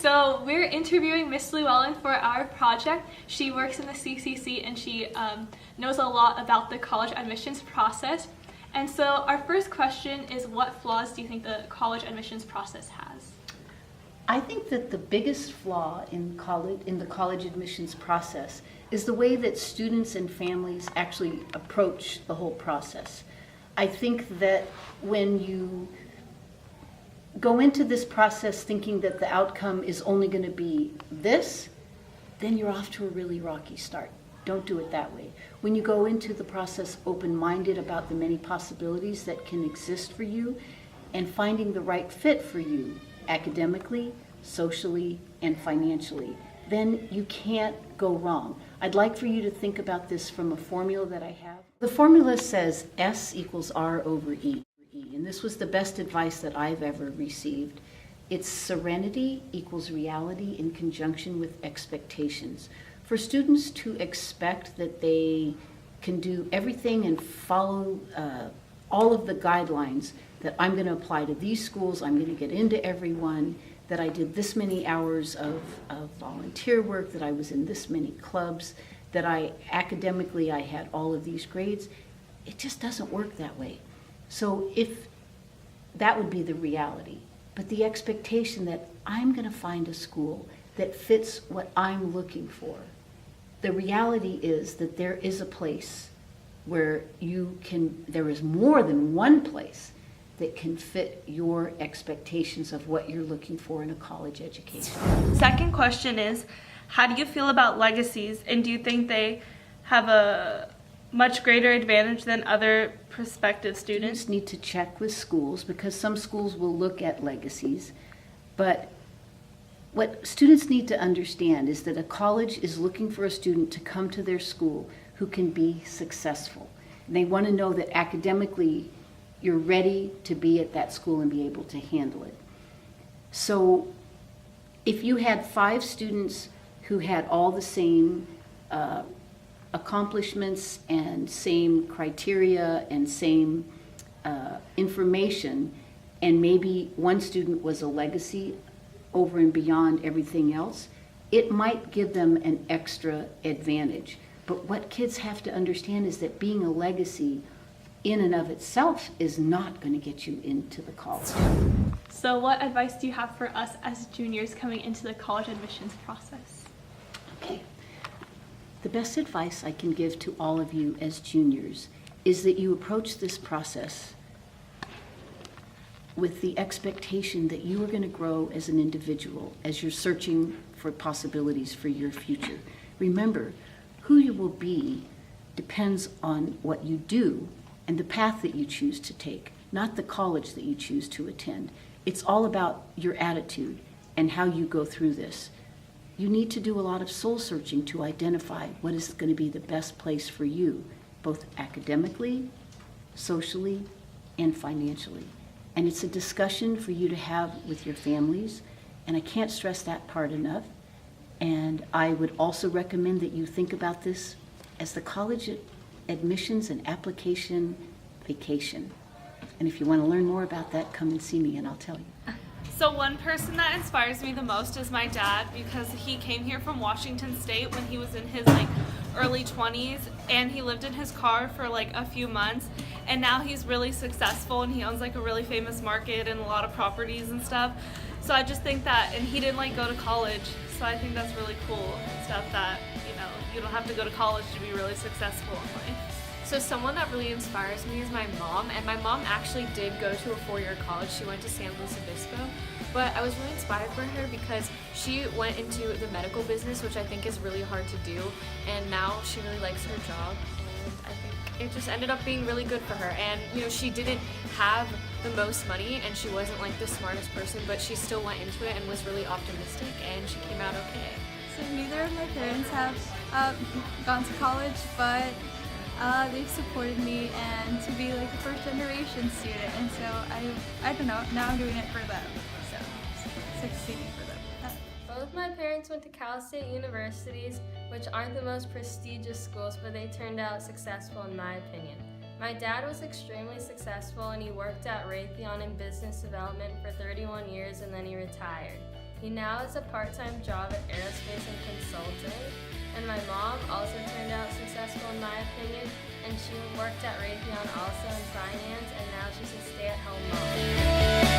So we're interviewing Miss Llewellyn for our project. She works in the CCC and she knows a lot about the college admissions process. And so our first question is, what flaws do you think the college admissions process has? I think that the biggest flaw in the college admissions process is the way that students and families actually approach the whole process. I think that when you go into this process thinking that the outcome is only going to be this, then you're off to a really rocky start. Don't do it that way. When you go into the process open-minded about the many possibilities that can exist for you and finding the right fit for you academically, socially, and financially, then you can't go wrong. I'd like for you to think about this from a formula that I have. The formula says S equals R over E. And this was the best advice that I've ever received. It's serenity equals reality in conjunction with expectations. For students to expect that they can do everything and follow all of the guidelines, that I'm going to apply to these schools, I'm going to get into everyone, that I did this many hours of volunteer work, that I was in this many clubs, that academically I had all of these grades, it just doesn't work that way. So if that would be the reality, but the expectation that I'm going to find a school that fits what I'm looking for. The reality is that there is a place where there is more than one place that can fit your expectations of what you're looking for in a college education. Second question is, how do you feel about legacies, and do you think they have a much greater advantage than other prospective students? Students need to check with schools because some schools will look at legacies, but what students need to understand is that a college is looking for a student to come to their school who can be successful. And they want to know that academically you're ready to be at that school and be able to handle it. So if you had 5 students who had all the same accomplishments and same criteria and same information, and maybe one student was a legacy over and beyond everything else, it might give them an extra advantage. But what kids have to understand is that being a legacy in and of itself is not going to get you into the college. So what advice do you have for us as juniors coming into the college admissions process? Okay. The best advice I can give to all of you as juniors is that you approach this process with the expectation that you are going to grow as an individual as you're searching for possibilities for your future. Remember, who you will be depends on what you do and the path that you choose to take, not the college that you choose to attend. It's all about your attitude and how you go through this. You need to do a lot of soul searching to identify what is going to be the best place for you, both academically, socially, and financially. And it's a discussion for you to have with your families, and I can't stress that part enough. And I would also recommend that you think about this as the college admissions and application vacation. And if you want to learn more about that, come and see me and I'll tell you. So one person that inspires me the most is my dad, because he came here from Washington State when he was in his early 20s, and he lived in his car for a few months, and now he's really successful and he owns a really famous market and a lot of properties and stuff. So I just think that, and he didn't go to college, so I think that's really cool stuff that, you don't have to go to college to be really successful in life. So someone that really inspires me is my mom, and my mom actually did go to a 4-year college. She went to San Luis Obispo, but I was really inspired by her because she went into the medical business, which I think is really hard to do, and now she really likes her job, and I think it just ended up being really good for her. And she didn't have the most money and she wasn't the smartest person, but she still went into it and was really optimistic, and she came out okay. So neither of my parents have gone to college, but they've supported me and to be a first generation student, and so I don't know, now I'm doing it for them, so succeeding for them. Both my parents went to Cal State universities, which aren't the most prestigious schools, but they turned out successful in my opinion. My dad was extremely successful and he worked at Raytheon in business development for 31 years and then he retired. He now has a part-time job at aerospace and consulting. And my mom also turned out successful in my opinion, and she worked at Raytheon also in finance, and now she's a stay-at-home mom.